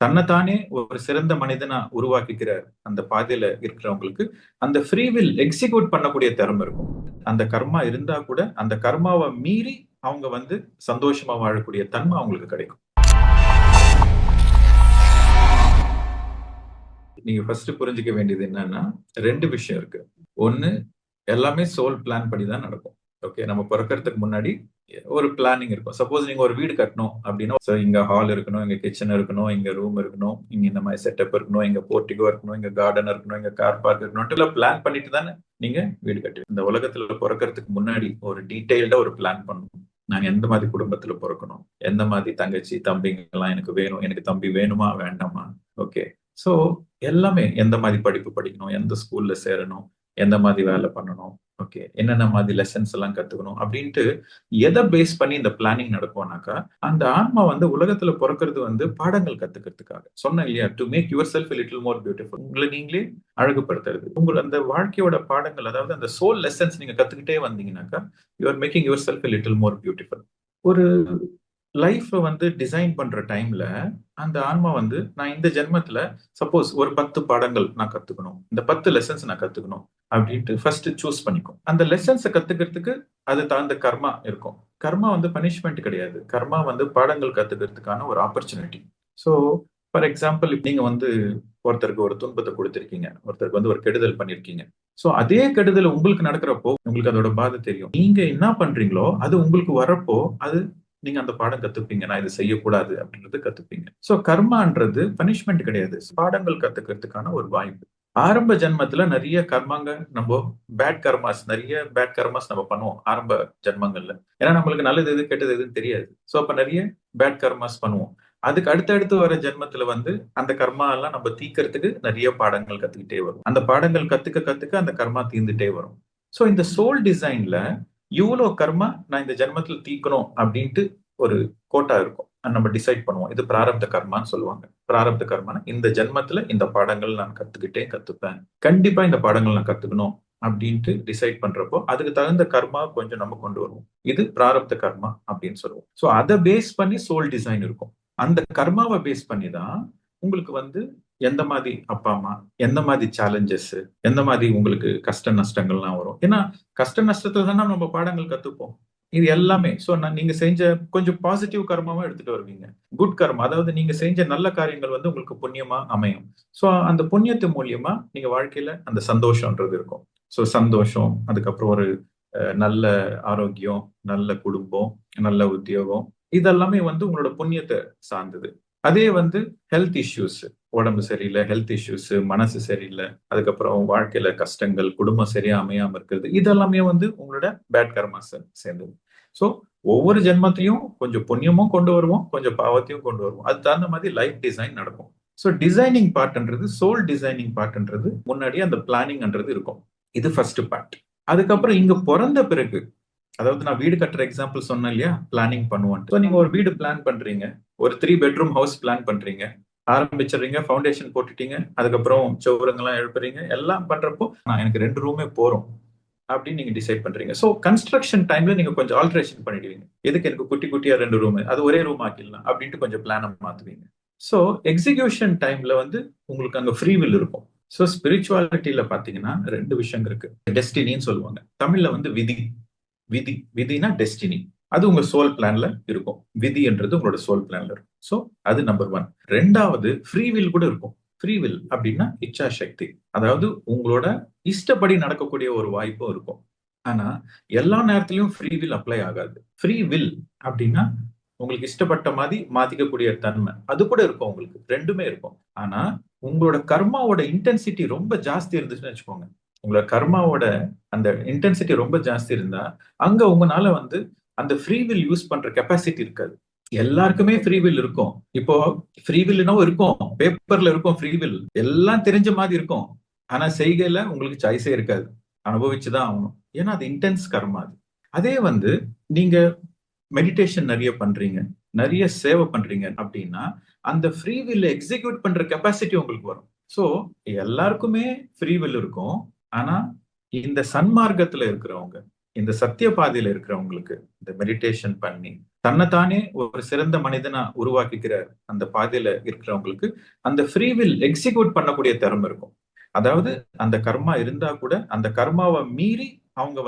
தன்னைத்தானே ஒரு சிறந்த மனிதனா உருவாக்கிக்கிற அந்த பாதையில இருக்கிறவங்களுக்கு அந்த ஃப்ரீவில் எக்ஸிக்யூட் பண்ணக்கூடிய திறமை இருக்கும். அந்த கர்மா இருந்தா கூட அந்த கர்மாவை மீறி அவங்க சந்தோஷமா வாழக்கூடிய தன்மை அவங்களுக்கு கிடைக்கும். நீங்க ஃபர்ஸ்ட் புரிஞ்சுக்க வேண்டியது என்னன்னா, 2 விஷயம் இருக்கு. ஒண்ணு, எல்லாமே சோல் பிளான் படி தான் நடக்கும். ஓகே. நம்ம பொறக்கறதுக்கு முன்னாடி ஒரு பிளானிங் இருக்கும். சப்போஸ் நீங்க ஒரு வீடு கட்டணும் அப்படின்னா, இங்க ஹால் இருக்கணும், இங்க கிச்சன் இருக்கணும், இங்க ரூம் இருக்கணும், இங்க இந்த மாதிரி செட்டப் இருக்கணும், இங்க போர்டிகோ இருக்கணும், இங்க கார்டன் இருக்கணும், இங்க கார் பார்க் இருக்கணும்ட்டு எல்லாம் பிளான் பண்ணிட்டு தானே நீங்க வீடு கட்டுவீங்க. இந்த உலகத்துல பொறக்கறதுக்கு முன்னாடி ஒரு டீடைல்டா ஒரு பிளான் பண்ணணும். நான் எந்த மாதிரி குடும்பத்துல பொறக்கணும், எந்த மாதிரி தங்கச்சி தம்பிங்க எல்லாம் எனக்கு வேணும், எனக்கு தம்பி வேணுமா வேண்டாமா, ஓகே. சோ எல்லாமே எந்த மாதிரி படிப்பு படிக்கணும், எந்த ஸ்கூல்ல சேரணும், எந்த மாதிரி வேலை பண்ணணும், ஓகே, என்னென்ன மாதிரி லெசன்ஸ் எல்லாம் கத்துக்கணும் அப்படின்ட்டு எதை பேஸ் பண்ணி இந்த பிளானிங் நடக்கும்னாக்கா, அந்த ஆன்மா உலகத்துல பிறக்கிறது பாடங்கள் கத்துக்கிறதுக்காக. சொன்னேன் இல்லையா, to make yourself little more beautiful. உங்களை நீங்களே அழகுபடுத்துறது. உங்கள் அந்த வாழ்க்கையோட பாடங்கள், அதாவது அந்த சோல் லெசன்ஸ் நீங்க கத்துக்கிட்டே வந்தீங்கன்னாக்கா, you are making yourself little more beautiful. ஒரு லைஃப் டிசைன் பண்ற டைம்ல அந்த ஆன்மா நான் இந்த ஜென்மத்துல சப்போஸ் ஒரு 10 பாடங்கள் நான் கத்துக்கணும், இந்த 10 லெசன்ஸ் நான் கத்துக்கணும் அப்படின்ட்டு ஃபர்ஸ்ட் சூஸ் பண்ணிக்கும். அந்த லெசன்ஸை கத்துக்கிறதுக்கு அது தகுந்த கர்மா இருக்கும். கர்மா பனிஷ்மெண்ட் கிடையாது. கர்மா பாடங்கள் கத்துக்கிறதுக்கான ஒரு ஆப்பர்ச்சுனிட்டி. ஸோ ஃபார் எக்ஸாம்பிள், நீங்க ஒருத்தருக்கு ஒரு துன்பத்தை கொடுத்திருக்கீங்க, ஒருத்தருக்கு ஒரு கெடுதல் பண்ணிருக்கீங்க. சோ அதே கெடுதல் உங்களுக்கு நடக்கிறப்போ உங்களுக்கு அதோட பாதை தெரியும். நீங்க என்ன பண்றீங்களோ அது உங்களுக்கு வரப்போ அது நீங்க அந்த பாடம் கத்துப்பீங்க. நான் இதை செய்யக்கூடாது அப்படின்றது கத்துப்பீங்க. சோ கர்மான்றது பனிஷ்மெண்ட் கிடையாது, பாடங்கள் கத்துக்கிறதுக்கான ஒரு வாய்ப்பு. ஆரம்ப ஜென்மத்துல நிறைய கர்மாங்க, நம்ம நிறைய பேட் கர்மாஸ் நம்ம பண்ணுவோம் ஆரம்ப ஜென்மங்கள்ல. ஏன்னா நம்மளுக்கு நல்லது எது கெட்டது எதுன்னு தெரியாது. சோ அப்ப நிறைய பேட் கர்மாஸ் பண்ணுவோம். அதுக்கு அடுத்தடுத்து வர ஜென்மத்துல அந்த கர்மா எல்லாம் நம்ம தீக்கிறதுக்கு நிறைய பாடங்கள் கத்துக்கிட்டே வரும். அந்த பாடங்கள் கத்துக்க கத்துக்க அந்த கர்மா தீர்ந்துட்டே வரும். சோ இந்த சோல் டிசைன்ல இவ்வளவு கர்மா நான் இந்த ஜென்மத்துல தீக்கணும் அப்படின்ட்டு ஒரு கோட்டா இருக்கும். நம்ம டிசைட் பண்ணுவோம். இது பிராரப்த கர்மான்னு சொல்லுவாங்க. பிராரப்த கர்மானா இந்த ஜென்மத்துல இந்த பாடங்கள் நான் கத்துப்பேன், கண்டிப்பா இந்த பாடங்கள் நான் கத்துக்கணும் அப்படின்ட்டு டிசைட் பண்றப்போ அதுக்கு தகுந்த கர்மா கொஞ்சம் நம்ம கொண்டு வருவோம். இது பிராரப்த கர்மா அப்படின்னு சொல்லுவோம். சோ அதை பேஸ் பண்ணி சோல் டிசைன் இருக்கும். அந்த கர்மாவை பேஸ் பண்ணி தான் உங்களுக்கு எந்த மாதிரி அப்பா அம்மா, எந்த மாதிரி சேலஞ்சஸ், எந்த மாதிரி உங்களுக்கு கஷ்ட நஷ்டங்கள்லாம் வரும். ஏன்னா கஷ்ட நஷ்டத்துல தானே நம்ம பாடங்கள் கத்துப்போம். இது எல்லாமே நீங்க செஞ்ச கொஞ்சம் பாசிட்டிவ் கர்மாவா எடுத்துட்டு வருவீங்க. குட் கர்மா, அதாவது நீங்க செஞ்ச நல்ல காரியங்கள் உங்களுக்கு புண்ணியமா அமையும். சோ அந்த புண்ணியத்து மூலியமா நீங்க வாழ்க்கையில அந்த சந்தோஷம்ன்றது இருக்கும். சோ சந்தோஷம், அதுக்கப்புறம் ஒரு நல்ல ஆரோக்கியம், நல்ல குடும்பம், நல்ல உத்தியோகம், இதெல்லாமே உங்களோட புண்ணியத்தை சார்ந்தது. அதே ஹெல்த் இஷ்யூஸ், உடம்பு சரியில்லை, ஹெல்த் இஷ்யூஸ், மனசு சரியில்லை, அதுக்கப்புறம் வாழ்க்கையில கஷ்டங்கள், குடும்பம் சரியா அமையாம இருக்கிறது, இதெல்லாமே உங்களோட பேட் கர்மாஸ் சேர்ந்தது. சோ ஒவ்வொரு ஜென்மத்தையும் கொஞ்சம் புண்ணியமும் கொண்டு வருவோம், கொஞ்சம் பாவத்தையும் கொண்டு வருவோம். அது தகுந்த மாதிரி லைஃப் டிசைன் நடக்கும். சோ டிசைனிங் பார்ட்ன்றது, சோல் டிசைனிங் பார்ட்ன்றது முன்னாடியே அந்த பிளானிங்ன்றது இருக்கும். இது ஃபர்ஸ்ட் பார்ட். அதுக்கப்புறம் இங்க பிறந்த பிறகு, அதாவது நான் வீடு கட்டுற எக்ஸாம்பிள் சொன்னேன் இல்லையா, பிளானிங் பண்ணுவோம். நீங்க ஒரு வீடு பிளான் பண்றீங்க, ஒரு 3 பெட்ரூம் ஹவுஸ் பிளான் பண்றீங்க, ஆரம்பிச்சிடுறீங்க, ஃபவுண்டேஷன் போட்டுட்டீங்க, அதுக்கப்புறம் சவுரங்கெல்லாம் எழுப்புறீங்க, எல்லாம் பண்றப்போ எனக்கு 2 ரூமே போறோம் அப்படின்னு நீங்க டிசைட் பண்றீங்க. சோ கன்ஸ்ட்ரக்ஷன் டைம்ல நீங்க கொஞ்சம் ஆல்ட்ரேஷன் பண்ணிடுவீங்க. எதுக்கு எனக்கு குட்டி குட்டியா 2 ரூம், அது ஒரே ரூம் ஆக்கிடலாம் அப்படின்ட்டு கொஞ்சம் பிளான மாத்துவீங்க. சோ எக்ஸிகியூஷன் டைம்ல உங்களுக்கு அங்க ஃப்ரீ வில் இருக்கும். சோ ஸ்பிரிச்சுவாலிட்டியில பாத்தீங்கன்னா 2 விஷயம் இருக்கு. டெஸ்டினின்னு சொல்லுவாங்க, தமிழ்ல விதி. விதினா டெஸ்டினி. அது உங்க சோல் பிளான்ல இருக்கும். விதி என்றது உங்களோட சோல் பிளான்ல இருக்கும். சோ அது நம்பர் 1. 2வது ஃப்ரீ வில் கூட இருக்கும். ஃப்ரீ வில் அப்படின்னா இச்சா சக்தி, அதாவது உங்களோட இஷ்டப்படி நடக்கக்கூடிய ஒரு வாய்ப்பும் இருக்கும். ஆனா எல்லா நேரத்திலையும் ஃப்ரீ வில் அப்ளை ஆகாது. ஃப்ரீ வில் அப்படின்னா உங்களுக்கு இஷ்டப்பட்ட மாதிரி மாத்திக்கக்கூடிய தன்மை அது கூட இருக்கும். உங்களுக்கு 2மே இருக்கும். ஆனா உங்களோட கர்மாவோட இன்டென்சிட்டி ரொம்ப ஜாஸ்தி இருந்துச்சுன்னு வச்சுக்கோங்க. உங்களோட கர்மாவோட அந்த இன்டென்சிட்டி ரொம்ப ஜாஸ்தி இருந்தா அங்க உங்களால அந்த ஃப்ரீ வில் யூஸ் பண்ற கெப்பாசிட்டி இருக்காது. எல்லாருக்குமே ஃப்ரீ வில் இருக்கும். இப்போ ஃப்ரீ வில்னா இருக்கும், பேப்பர்ல இருக்கும் ஃப்ரீ வில், எல்லாம் தெரிஞ்ச மாதிரி இருக்கும். ஆனா செய்கையில உங்களுக்கு சாய்ஸே இருக்காது, அனுபவிச்சுதான் ஆகணும். ஏன்னா அது இன்டென்ஸ் கர்மா. அது அதே நீங்க மெடிடேஷன் நிறைய பண்றீங்க, நிறைய சேவை பண்றீங்க அப்படின்னா அந்த ஃப்ரீ வில் எக்ஸிக்யூட் பண்ற கெப்பாசிட்டி உங்களுக்கு வரும். சோ எல்லாருக்குமே ஃப்ரீ வில் இருக்கும். ஆனா இந்த சன்மார்க்கத்துல இருக்கிறவங்க, இந்த சத்திய பாதையில இருக்கிறவங்களுக்கு இந்த மெடிடேஷன் பண்ணி தன்னைத்தானே ஒரு சிறந்த மனிதனா உருவாக்கிக்கிற அந்த பாதையில இருக்கிறவங்களுக்கு அந்த ஃப்ரீ வில் எக்ஸிக்யூட் பண்ணக்கூடிய திறமை இருக்கும். அதாவது அந்த கர்மா இருந்தா கூட அந்த கர்மாவை மீறி அவங்க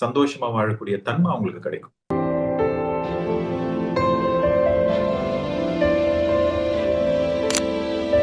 சந்தோஷமா வாழக்கூடிய தன்மை அவங்களுக்கு கிடைக்கும்.